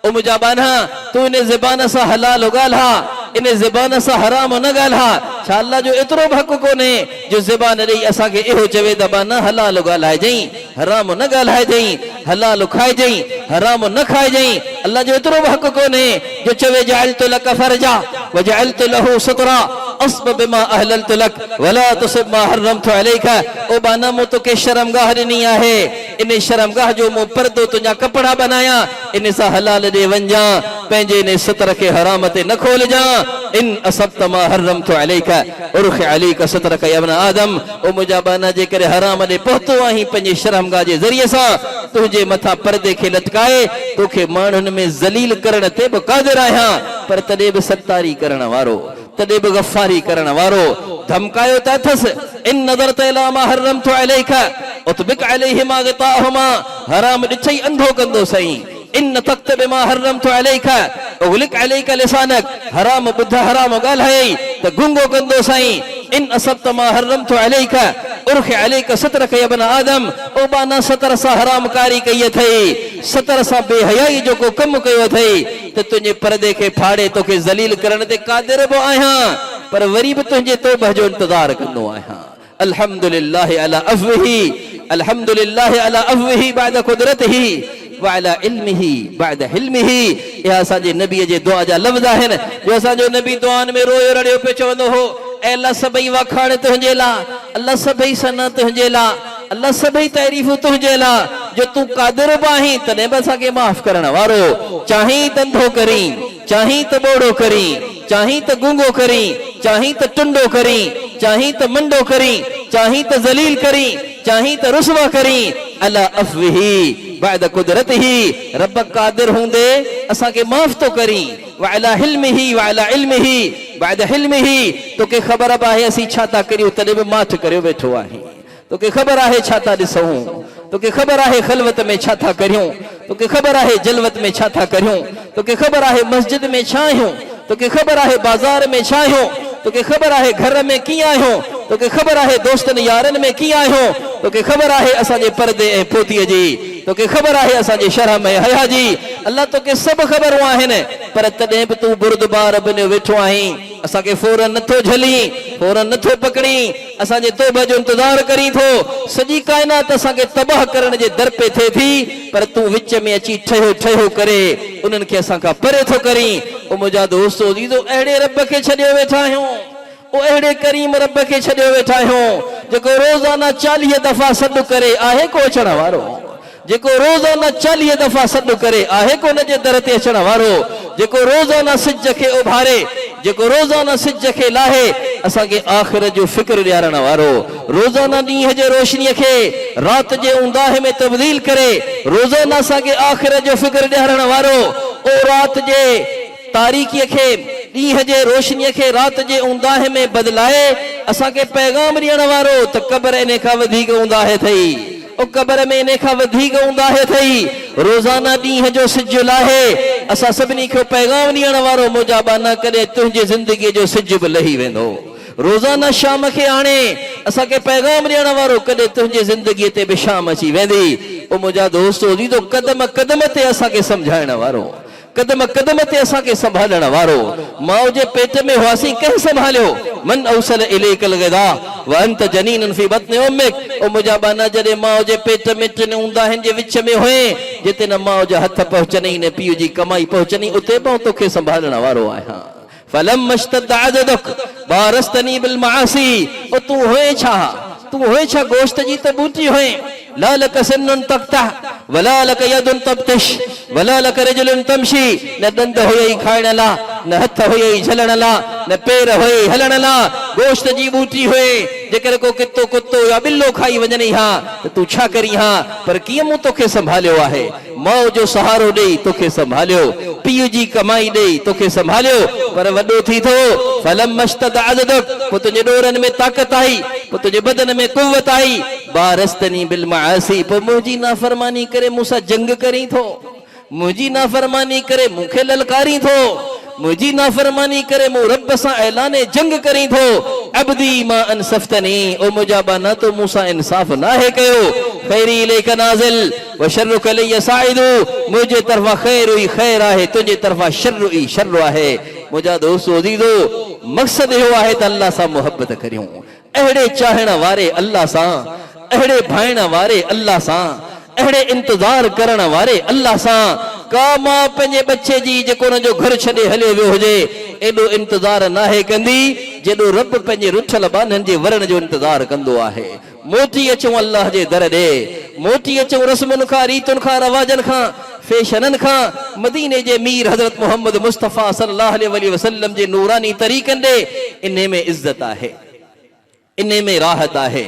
ओ मुंहिंजा बाना, तू इन ज़बान सां हलाल ॻाल्हा, इन ज़बान सां हराम न ॻाल्हा। छा अल्लाह जो एतिरो बि हक़ कोन्हे जो ज़बान ॾेई असांखे इहो चवे त बाना हलाल ॻाल्हाइजांइ, हराम न ॻाल्हाइजांइ, हलाल खाइजांइ, हराम न खाइजांइ। अल्लाह जो एतिरो बि हक़ कोन्हे जो चवे जअलतु लक फरजा वजअलतु लहू सुतरा अस्ब बिमा अहललतु लक वला तुसिब मा हर्रमतु अलैका। ओ बाना मूं तोखे शर्मगाह ॾिनी आहे, इन शर्मगाह जो मूं परदो तुंहिंजा कपिड़ा बनाया, इन सां हलाल ॾे वञा, पंहिंजे इन सतर खे हराम ते न खोलजां। इन असब्त मा हर्रमतु अलैका उरख अलैका सतरक या इब्न आदम। ओ मुंहिंजा बाना, जेकॾहिं हराम ॾे पहुतो आहीं पंहिंजे शर्मगाह जे ज़रिए सां, तुंहिंजे मथां पर्दे खे लटकाए तोखे माण्हुनि में ज़लील करण ते बि क़ादिर आहियां, पर तॾहिं बि सतारी करण वारो, तॾहिं बि गफ़ारी करण वारो। धमकायो त अथसि, इन नज़रत इला मा हर्रमतु अलैका उतबिक अलैहिमा ग़िताअहुमा। हराम ॾिठई अंधो कंदो सही। इन तख्त बिमा हर्रमतु अलैका उगलिक अलैका लिसानक। हराम ॿुध, हराम ॻाल्हाई त गुंगो कंदो साईं। इन असब्त मा हर्रमतु अलैका उरख अलैका सतरक या इब्न आदम। ओ बाना, सतर सां हरामकारी कई अथई, सतर सां बेहयाई जो को कमु कयो अथई, त तुंहिंजे पर्दे खे फाड़े तोखे ज़लील करण ते क़ादिर बि आहियां, पर वरी बि तुंहिंजे तौबह जो इंतज़ार कंदो आहियां। अल्हम्दुलिल्लाह अला अफ़्विही, अल्हम्दुलिल्लाह अला अफ़्विही बअद क़ुदरतिही वअला इल्मिही बअद हिल्मिही। इहा असांजे नबीअ जे दुआ जा लफ़्ज़ आहिनि, जो असांजो नबी दुआन में रोयो रड़ियो पियो चवंदो हो, ऐ अल्लाह सभई वाखाण तुंहिंजे लाइ, अल्लाह सभई सना तुंहिंजे लाइ, अल्लाह सभई तारीफ़ूं तुंहिंजे लाइ, जो तूं क़ादिर बि आहीं तॾहिं बि असांखे माफ़ करण वारो। चाहीं त अंधो करीं, चाहीं त ॿोड़ो करीं, चाहीं त गुंगो करीं, चाहीं त टुंडो करीं, चाहीं त मंडो करीं, चाहीं त ज़लील करीं, चाहीं त रुसवा करीं। अला अफ़्विही बअद क़ुदरतिही। रब क़ादिर हूंदे असांखे माफ़ तो करीं। वअला हिल्मिही वअला इल्मिही बअद हिल्मिही। तोखे ख़बर आहे असीं छा था करियूं, तॾहिं बि माठ करे वेठो आहीं। तोखे ख़बर आहे छा था ॾिसूं, तोखे ख़बर आहे ख़लवत में छा था करियूं, तोखे ख़बर आहे जलवत में छा था करियूं, तोखे ख़बर आहे मस्जिद में छा आहियूं, तोखे ख़बर आहे बाज़ार में छा आहियूं, तोखे ख़बर आहे घर में कीअं आहियूं, तोखे ख़बर आहे दोस्तनि यारनि में कीअं आहियूं, तोखे ख़बर आहे असांजे पर्दे ऐं पोतीअ जी। त तोखे ख़बर आहे असांजे शरह में हया जी अल्लाह तोखे सभु ख़बरूं आहिनि पर तॾहिं बि तूं बुरदबार बनियो वेठो आहीं असांखे फौरन नथो झली फौरन नथो पकड़ी असांजे तौबा जो इंतज़ार करी थो सॼी काइनात असांखे तबाह करण जे दर पे थिए थी पर तूं विच में अची ठहियो ठहियो करे उन्हनि खे असां खां परे थो करी ओ मुंहिंजा दोस्तो अज़ीज़ो अहिड़े रब खे छॾियो वेठा आहियूं ओ अहिड़े करीम रब खे छॾियो वेठा आहियूं जेको रोज़ाना 40 दफ़ा सॾु करे आहे को अचण वारो जेको रोज़ाना 40 दफ़ा सॾु करे आहे को हुन जे दर ते अचण वारो जेको रोज़ाना सिज खे उभारे जेको रोज़ाना सिज खे लाहे असांखे आख़िरत जो फ़िक्र ॾियारण वारो रोज़ाना ॾींहं जे रोशनीअ खे राति जे उंदाह में तब्दील करे रोज़ाना असांखे आख़िरत जो फ़िक्र ॾियारण वारो ओ राति जे तारीकीअ खे ॾींहं जे रोशनीअ खे राति जे उंदाह में बदिलाए असांखे पैगाम ॾियण वारो त क़ब्र इन खां वधीक उंदाह अथई ओ क़ब्र में इन खां वधीक उंदाह अथई रोज़ाना ॾींहं जो सिज लाहे असां सभिनी खे पैगाम ॾियण वारो मुजाबाना कॾहिं तुंहिंजी ज़िंदगीअ जो सिज बि लही वेंदो रोज़ाना शाम खे आणे असांखे पैगाम ॾियण वारो कॾहिं तुंहिंजी ज़िंदगीअ ते बि शाम अची वेंदी ओ मुंहिंजा दोस्तो अज़ीज़ो क़दम क़दम ते असांखे सम्झाइण वारो कदम कदम ते असांखे संभालण वारो माउ जे पेट में हुआसीं कंहिं संभालियो मन औसल इलेकल ग़िज़ा व अंत जनीन फी बत्न उम्मिक ओ मुंहिंजा बाना जॾहिं माउ जे पेट में टिन उंदाहनि जे विच में हुए जिते न माउ जा हथ पहुचनी न पीउ जी कमाई पहुचनी उते मां तोखे संभालण वारो आहियां फलम मश्तद अज़दक बारस्तनी बिल मासी ओ तूं हुए छा गोश्त जी त बूटी हुए ला लक सन्नुन तक़ता वला लक यदुन तब्तिश वला लक रजुलन तमशी न दंद हुई खाइण ला न हथ हुई झलण ला न पैर हुई हलण ला गोश्त जी बूटी हुए जेकर को कितो कुत्तो या बिल्लो खाई वञनी हा त तू छा करी हा पर कीअं मूं तोखे संभालियो आहे माउ जो सहारो ॾेई तोखे संभालियो पीउ जी कमाई ॾेई तोखे संभालियो पर वॾो थी थो फलम मश्तद अज़दक पोइ तुंहिंजे ॾोरनि में ताक़त आई पोइ तुंहिंजे बदन में कुव्वत आई बारस्तनी बिल मासी पोइ मुंहिंजी नाफ़रमानी करे मूंसां जंग करी थो मुंहिंजी नाफ़रमानी करे मूंखे ललकारी थो मुंहिंजी नाफ़रमानी करे मूं रब सां ऐलाने जंग करी थो अब्दी मां अनसफ्तनी ओ मुंहिंजा बाना तो मूंसां इंसाफ़ नाहे कयो खैरी इलैक नाज़िल व शर्रुक इलैया साइदु मुंहिंजे तरफ़ां ख़ैर ई ख़ैर आहे तुंहिंजे तरफ़ां शर्र ई शर्र आहे मुंहिंजा दोस्तो अज़ीज़ो मक़सद इहो आहे त अल्लाह सां मुहबत करियूं अहिड़े चाहण वारे अल्लाह सां अहिड़े भाइण वारे अल्लाह सां अहिड़े इंतज़ार करण वारे अल्लाह सां का मां पंहिंजे बच्चे जी जेको हुनजो घर छॾे हलियो वियो हुजे एॾो इंतज़ार नाहे कंदी जेॾो रब पंहिंजे रुठल बाननि जे वरण जो इंतज़ार कंदो आहे मोटी अचूं अल्लाह जे दर ॾे मोटी अचूं रस्मुनि खां रीतुनि खां रवाजनि खां फैशननि खां मदीने जे मीर हज़रत मोहम्मद मुस्तफ़ा सल्लल्लाहु अलैहि वसल्लम जे नूरानी तरीक़नि ॾे इन में इज़त आहे इन में राहत आहे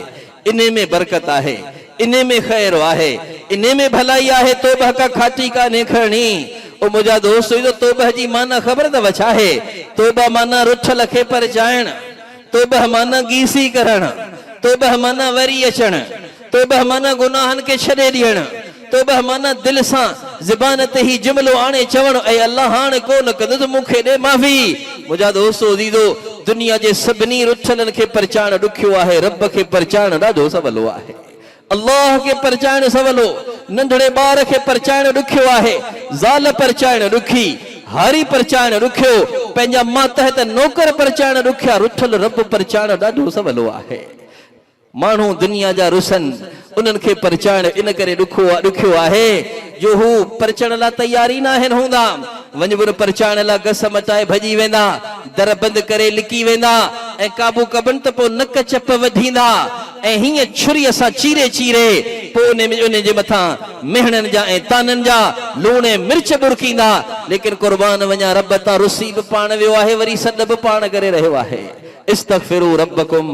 इन में बरकत आहे इन में खैर आहे इन में भलाई आहे तौबह का खाटी कान्हे खणी ओ मुंहिंजा दोस्त तौबह जी माना ख़बर अथव छा आहे तौबह माना रुठल खे परचाइण तौबह माना गीसी करण तौबह माना वरी अचण तौबह माना गुनाहनि खे छॾे ॾियण तौबह माना दिलि सां ज़बान ते ही जुमिलो आणे चवण ऐं अल्लाह हाणे कोन कंदुसि मूंखे ॾे माफ़ी मुंहिंजा दोस्तो अज़ीज़ो दुनिया जे सभिनी रुठलनि खे परचाइण ॾुखियो आहे रब खे परचाइण ॾाढो सवलो आहे अल्लाह खे परचाइण सवलो नंढड़े ॿार खे परचाइण ॾुखियो आहे ज़ाल परचाइण ॾुखी हारी परचाइण ॾुखियो पंहिंजा मातहत नौकर परचाइण ॾुखिया रुठल रब परचाइण ॾाढो सवलो आहे माण्हू दुनिया जा रुसन उन्हनि खे परचाइण इन करे ॾुखियो आहे जो हू परचण लाइ तयारी न आहिनि हूंदा वञ परचाइण लाइ गस मटाए भॼी वेंदा दर बंदि करे लिकी वेंदा ऐं क़ाबू कबनि त पोइ नक चप वधींदा ऐं हीअं छुरीअ सां चीरे चीरे पोइ उन जे मथां मेहणनि जा ऐं ताननि जा लूण ऐं मिर्च बुरकींदा लेकिन क़ुर्बान वञा रब तां रुसी बि पाण वियो आहे वरी सॾ बि पाण करे रहियो आहे इस्तगफिरू रब्बकुम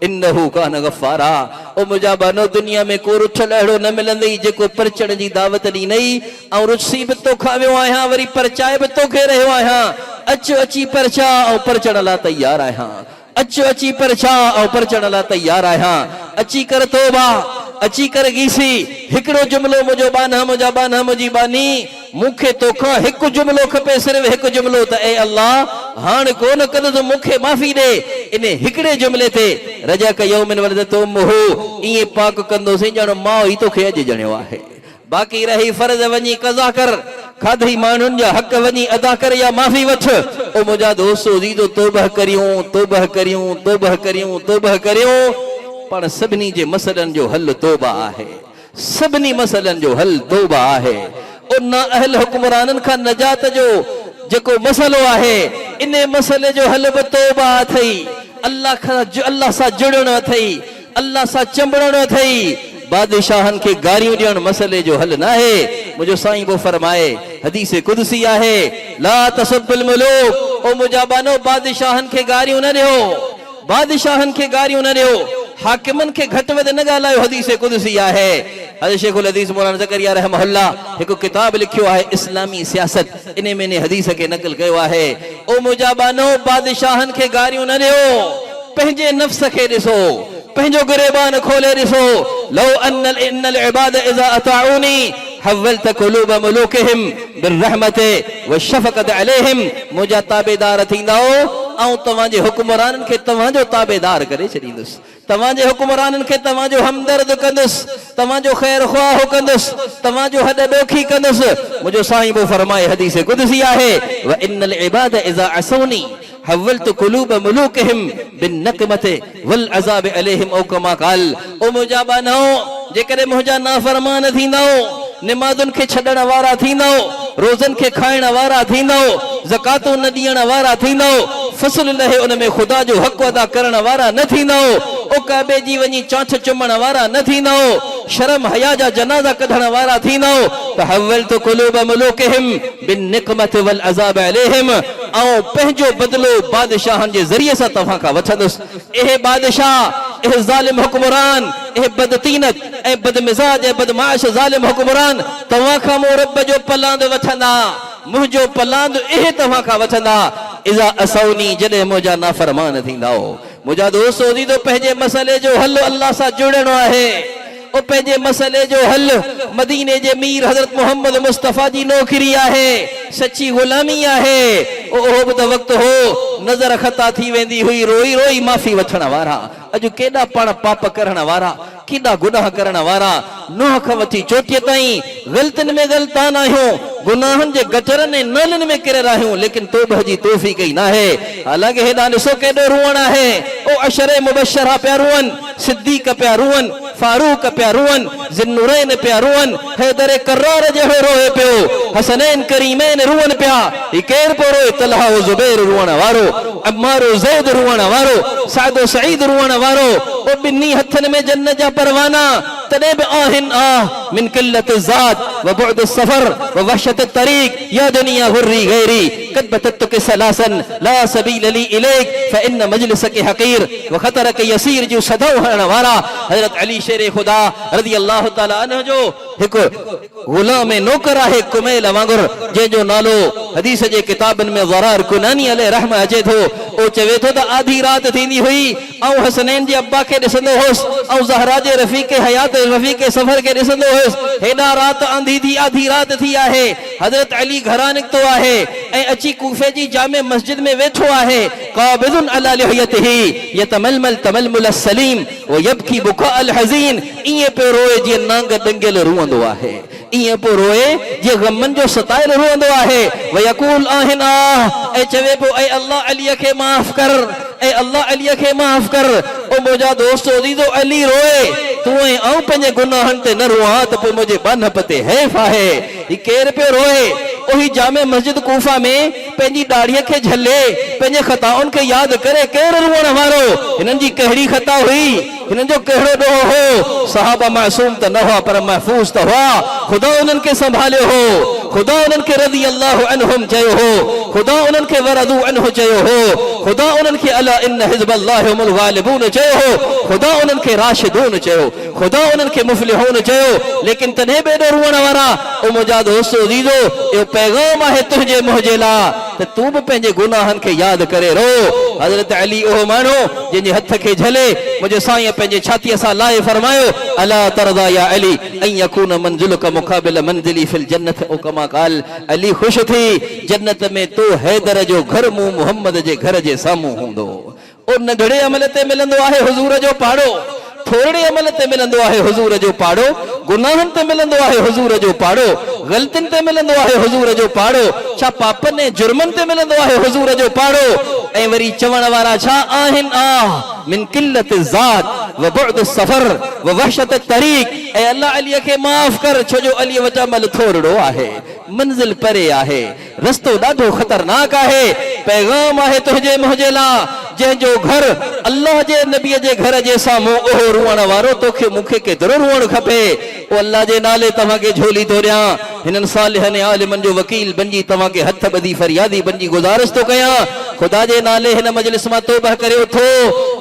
इन्नहु कान गफ़ारा ओ मुंहिंजा बानो दुनिया में को रुठल अहिड़ो न मिलंदई जेको परचण जी दावत ॾींदई ऐं रुसी बि तोखां वियो आहियां वरी परचाए बि तोखे रहियो आहियां अच अची परचा ऐं परचण लाइ तयार आहियां अच अची परचा ऐं परचण लाइ तयार आहियां अची कर तौबा अची कर गीसी हिकिड़ो जुमिलो मुंहिंजा बाना मुंहिंजी बानी मूंखे तोखां हिकु जुमिलो खपे सिर्फ़ु हिकु जुमिलो त ए अल्लाह हाणे कोन कंदुसि मूंखे माफ़ी ॾे इन हिकिड़े जुमिले ते रजा कयौमिन वलदतु उम्मुहु ईअं पाक कंदोसीं ॼण माउ ई तोखे अॼु ॼणियो आहे बाक़ी रही फर्ज़ वञी क़ज़ा कर, खाधई माण्हुनि जा हक़ वञी अदा कर या माफ़ी वठ। ओ मुंहिंजा दोस्त अज़ीज़ो, तौबह करियूं, तौबह करियूं, तौबह करियूं, तौबह करियूं। पण सभिनी जे मसइलनि जो हल तौबा आहे। सभिनी मसइलनि जो हल तौबा आहे। ओ नाअहल हुक्मराननि खां नजात जो जेको मसइलो आहे, इन मसइले जो हल बि तौबा अथई। अल्लाह सां जुड़णो अथई, अल्लाह सां चंबड़णो अथई। बादशाहनि खे गारियूं ॾियणु मसइले जो हल न आहे। मुंहिंजो साईं वो फरमाए, हदीस कुदसी आहे, ला तसब्बुल मुलूक। ओ मुंहिंजा बानो, बादशाहनि खे गारियूं न ॾियो, बादशाहनि खे गारियूं न ॾियो, हाकिमनि खे घटि वधि न ॻाल्हायो। हदीस कुदसी आहे। हज़रत शेखुल हदीस मौलाना ज़करिया रहमहुल्लाह हिकु किताब लिखियो आहे, इस्लामी सियासत। इन में हदीस खे नक़ल कयो आहे। ओ मुंहिंजा बानो, बादशाहनि खे गारियूं न ॾियो, पंहिंजे नफ़्स खे ॾिसो, पंहिंजो गिरेबान खोले ॾिसो। लौ इन्नल इबाद इज़ा अताऊनी हव्वलत क़ुलूब मुलूकिहिम बिर्रहमति वशफ़क़त अलैहिम। मुंहिंजा ताबेदार थींदव ऐं तव्हांजे हुक्मराननि खे तव्हांजो ताबेदार करे छॾींदुसि। तव्हांजे हुक्मराननि खे तव्हांजो हमदर्द कंदुसि, तव्हांजो ख़ैर ख़्वाह कंदुसि, तव्हांजो हॾ ॿोखी कंदुसि। मुंहिंजो साईं वो फरमाए, हदीस कुदसी आहे, व इन्नल इबाद इज़ा असौनी हव्वलत क़ुलूब मुलूकिहिम बिन्नक़मति वल अज़ाब अलैहिम औ कमा क़ाल। ओ मुंहिंजा बानो, जेकॾहिं मुंहिंजा नाफ़रमान थींदव, निमाज़ुनि खे छॾण वारा थींदव, रोज़नि खे खाइण वारा थींदव, ज़कातूं न ॾियण वारा थींदव, फ़स्ल लहे उन में ख़ुदा जो हक़ अदा करण वारा न थींदव, ओ काबे जी वञी चांछ चुमण वारा न थींदव, शर्म हया जा जनाज़ा कढण वारा थींदव, त हव्वलत क़ुलूब मुलूकिहिम बिन्निक़मति वल अज़ाब अलैहिम। ऐं पंहिंजो बदिलो बादशाहनि जे ज़रिए सां तव्हां खां वठंदुसि। इहे बादशाह, इहे ज़ालिम हुक्मरान, इहे बदतीनत ऐं बदमिज़ाज ऐं बदमाश ज़ालिम हुक्मरान तव्हां खां मूं रब जो पलांद वठंदा, मुंहिंजो पलांद इहे तव्हां खां वठंदा। इज़ा असौनी, जॾहिं मुंहिंजा नाफ़रमान थींदा। मुंहिंजा दोस्त अज़ीज़ो, पंहिंजे मसइले जो हल अल्लाह सां जुड़णो आहे। ओ पंहिंजे मसइले जो हल मदीने जे मीर हज़रत मोहम्मद मुस्तफ़ा जी नौकरी आहे, सची ग़ुलामी आहे। ओ बि त वक़्तु हो, नज़र ख़ता थी वेंदी हुई, रोई रोई माफ़ी वठण वारा। अॼु केॾा पाण पाप करण वारा, केॾा गुनाह करण वारा, नूह खां वठी चोटीअ ताईं ग़लतियुनि में ग़लतान आहियूं, गुनाहनि जे गटरनि ऐं नालनि में किरल आहियूं, लेकिन तौबह जी तौफ़ीक़ ई न आहे। हालांकि हेॾा ॾिसो केॾो रुअण आहे। ओ अशरे मुबशरा पिया रुअनि, सिद्दीक़ पिया रुअनि, फारूक पिया रुअनि, ज़िन्नुरैन पिया रुअनि, हैदर कर्रार जहिड़ो रोए पियो, हसनैन करीमैन रुअनि पिया। ही केरु पियो रोए? तलहा व ज़ुबैर रुअण वारो, अम्मार व ज़ैद रुअण वारो, साद व सईद रुअण वारो। ओ ॿिन्ही हथनि में जन्नत जा परवाना, तॾहिं बि आहिनि आह मिन क़िल्लत ज़ात व बुअद सफ़र व वहशत तरीक़ या दुनिया हुर्री गैरी क़द बततुक सलासन ला सबील ली इलैक फ़इन्न मजलिसक हक़ीर व ख़तरक यसीर जो सदौ हणण वारा हज़रत अली शेर ख़ुदा रज़ी अल्लाह ताला अन्हु जो हिकु ग़ुलाम नौकर आहे, कुमैल वांगुरु, जंहिंजो नालो हदीस जे किताबनि में ज़रार कुनानी अलैहि रहम अचे थो। ओ चवे थो त आधी राति थींदी हुई ऐं हसनैन जे अब्बा खे ॾिसंदो हुउसि ऐं ज़हरा जे रफ़ीक़ हयात रफ़ीक़ सफ़र खे ॾिसंदो हुयुसि। हेॾा राति आंधी थी, आधी राति थी आहे, हज़रत अली घरां निकितो आहे ऐं अची कूफे जी जामे मस्जिद में वेठो आहे। क़ाबिज़ुन अला लिहयतिही यतमलमल तमलमुल सलीम व यबकी बुका अल हज़ीन। ईअं पियो रोए जीअं नांग डंगियल रुअंदो आहे, ईअं पियो रोए जीअं ग़मनि जो सतायल रुअंदो आहे। व यक़ूल आहिन आह, ऐं चवे पियो, ऐं अल्लाह अलीअ खे माफ़ कर, ऐं अल्लाह अलीअ खे माफ़ कर। ओ मुंहिंजा दोस्त अज़ीज़ो, अली रोए, तूं ऐं आऊं पंहिंजे गुनाहनि ते न रोआं त पोइ मुंहिंजे बनहप ते हैफ़ आहे। ही केरु पियो रोए? ओही जामे मस्जिद कूफा में पंहिंजी ॾाढ़ीअ खे झले, पंहिंजे ख़ताउनि खे यादि करे केरु रुअण वारो? हिननि जी कहिड़ी ख़ता हुई? हिननि जो कहिड़ो ॾोह हो? सहाबा मासूम त न हुआ पर महफ़ूज़ त हुआ। ख़ुदा उन्हनि खे संभालियो हो, ख़ुदा उन्हनि खे रज़ी अल्लाहु अन्हुम चयो हो, ख़ुदा उन्हनि खे वरदू अन्हु चयो हो, ख़ुदा उन्हनि खे अला इन्न हिज़्बल्लाहि हुमुल ग़ालिबून चयो हो, ख़ुदा उन्हनि खे राशिदून चयो, ख़ुदा उन्हनि खे मुफ़्लिहून चयो। लेकिन तॾहिं बि एॾो रुअण वारा। ओ मुंहिंजा दोस्त अज़ीज़ो, इहो पैगाम आहे तुंहिंजे मुंहिंजे लाइ त तूं बि पंहिंजे गुनाहनि खे यादि करे रो। हज़रत अली उहो माण्हू जंहिंजे हथ खे झले, मुंहिंजे साईं पंहिंजे छातीअ सां लाहे फरमायो, अला तरदा या अली अन यकून मंज़िलुक मुक़ाबिल मंज़िली फिल जन्नत ओ कमा क़ाल। अली ख़ुशि थी, जन्नत में तो हैदर जो घर मूं मुहम्मद जे घर जे साम्हूं हूंदो। ओ नंढड़े अमल ते मिलंदो आहे हुज़ूर जो पाड़ो, थोरे अमल ते मिलंदो आहे हुज़ूर जो पाड़ो। गुनाहनि ते मिलंदो आहे हुजूर जो पाड़ो, ग़लतियुनि ते मिलंदो आहे हुजूर जो पाड़ो, छा पापनि ऐं जुर्मनि ते मिलंदो आहे हुजूर जो पाड़ो। ऐं वरी चवण वारा छा आहिनि, मिन किल्लत ज़ात व बुअद सफ़र व वहशत तरीक़। ऐं अल्लाह अलीअ खे माफ़ कर, छो जो अलीअ वटि अमल थोरड़ो आहे, मंज़िल परे आहे, रस्तो ॾाढो ख़तरनाक आहे। पैगाम आहे तुंहिंजे मुंहिंजे लाइ, जंहिंजो घर अल्लाह जे नबीअ जे घर जे साम्हूं ओहो रुअण वारो तोखे मूंखे केतिरो रुअण खपे। ओ अल्लाह जे नाले तव्हांखे झोली थो ॾियां, हिननि सालिहनि आलिमनि जो वकील बणिजी तव्हांखे हथ ॿधी फरियादी बणिजी गुज़ारिश थो कयां, ख़ुदा जे नाले हिन मजलिस मां तौबह करे उथो,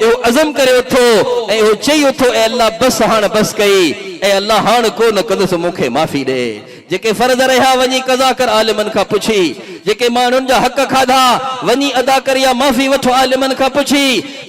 इहो अज़म करे उथो ऐं इहो चई उथो, ऐं अल्लाह बस हाणे बस कई, ऐं अल्लाह हाणे कोन कंदुसि, मूंखे माफ़ी ॾे। जेके फर्ज़ रहिया वञी कज़ा कर आलिमनि खां पुछी, जेके माण्हुनि जा हक़ खाधा वञी अदा कर या माफ़ी वठो आलिमनि खां पुछी,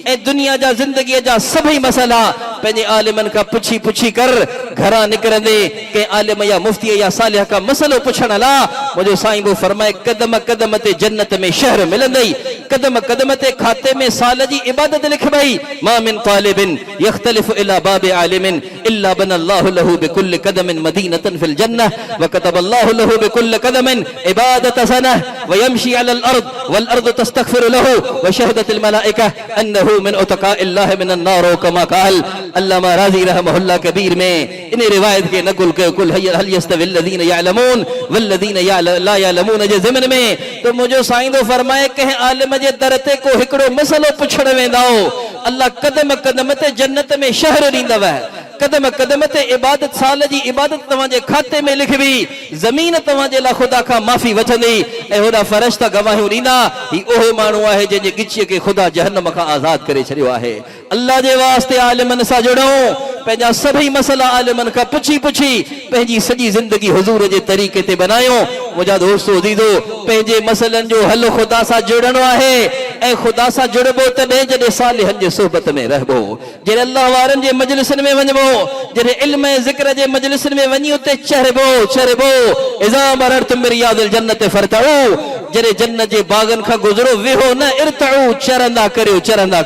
ऐं दुनिया जा ज़िंदगीअ जा सभई मसइला पंहिंजे आलिमनि खां पुछी पुछी कर घरां निकिरंदे कंहिं आलिम या मुफ्ती या सालिह खां मसइलो पुछण लाइ मुंहिंजो साईं बि फरमाए, क़दम क़दम ते जन्नत में शहर मिलंदई, क़दम क़दम ते खाते में साल जी इबादत लिखबई। मा मिन तालिबिन यख्तलिफु इला बाबि आलिमिन इल्ला बनल्लाहु लहू बिकुल्लि क़दमिन मदीनतन फिल जन्नह व कतबल्लाहु लहू बिकुल्लि क़दमिन इबादत सनह व यमशी अलल अर्द वल अर्द तस्तगफिरु लहू व शहदतिल मलाइका अन्नहु मिन उतकाइल्लाहि मिनन नार कमा क़ाल। अल्लामा राज़ी रहमहुल्लाह कबीर में इन रिवायत के नकुल कयो, कुल हल यस्तविल लज़ीन यअलमून वल्लज़ीन ला यअलमून जे ज़िमन में। तो मुंहिंजो साईं थो फरमाए, कंहिं आलिम जे दर ते को हिकिड़ो मसइलो पुछण वेंदाओ, अल्लाह क़दम क़दम ते जन्नत में शहर ॾींदव, क़दम क़दम ते इबादत साल जी इबादत तव्हांजे खाते में लिखबी, ज़मीन तव्हांजे लाइ ख़ुदा खां माफ़ी वठंदी ऐं होॾा फ़रिश्ता गवाहियूं ॾींदा, ही उहो माण्हू आहे जंहिंजे गिचीअ खे ख़ुदा जहन्नम खां आज़ाद करे छॾियो आहे। अल्लाह जे वास्ते आलिमनि सां जुड़ो, पंहिंजा सभई मसइला आलिमनि खां पुछी पुछी पंहिंजी सॼी ज़िंदगी हुज़ूर जे तरीक़े ते बनायो। मुंहिंजा दोस्तो अज़ीज़ो, पंहिंजे मसइलनि जो हल ख़ुदा सां जुड़णो आहे, ऐं ख़ुदा सां जुड़बो तॾहिं जॾहिं सालिहनि जे सोबत में रहबो, जॾहिं अल्लाह वारनि जे मजलिसनि में वञबो, जॾहिं इल्म ऐं ज़िक्र जे मजलिसनि में वञी उते चरबो इज़ा मररतुम बिरियादिल जन्नत फरतऊ, जॾहिं जन्नत जे बागनि खां गुज़रो वेहो न इरतऊ, चरंदा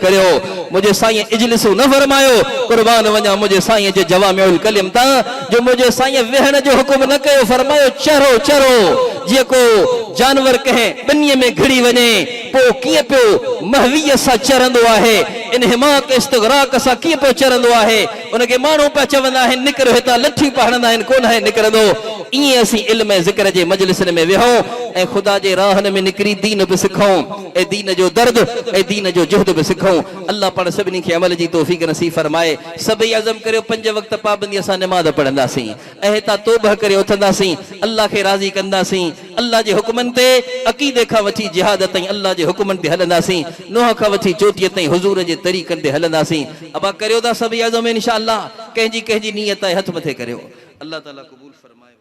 करियो। मुझे साईं इजलिसू न फरमायो, कुर्बान वञा मुझे साईं जे जवामिउल कलिम तां, जो मुझे साईं वेहण जो हुकुम न कयो, फरमायो चरो जीअं को जानवर कंहिं ॿनीअ में घिड़ी वञे पोइ कीअं पियो महवीअ सां चरंदो आहे, इन हिमाक इस्तग़राक सां कीअं पियो चरंदो आहे, उनखे माण्हू पिया चवंदा आहिनि निकिर हितां, लठी पिया हणंदा आहिनि, कोन आहे निकिरंदो। ईअं असीं इल्म ऐं ज़िक्र जे मजलिसनि में वेहूं ऐं ख़ुदा जे राहनि में निकिरी दीन बि सिखूं ऐं दीन जो दर्द ऐं दीन जो जुहद बि सिखूं। अल्लाह पाण सभिनी खे अमल जी तौफ़ीक़ नसीब फरमाए। सभई अज़म करियो 5 वक़्त पाबंदी सां निमाज़ पढ़ंदासीं ऐं हितां तौबह करे उथंदासीं, अल्लाह खे राज़ी कंदासीं, अल्लाह जे हुक्मनि ते अक़ीदे खां वठी जिहाद ताईं अल्लाह जे हुक्मनि ते हलंदासीं, नूह खां वठी चोटीअ ताईं हुज़ूर जे तरीक़नि ते हलंदासीं। अबा करियो था सभई अज़म इंशाअल्लाह, कंहिंजी नीयत आहे हथ मथे करियो। अल्लाह ताला क़बूल फरमाए।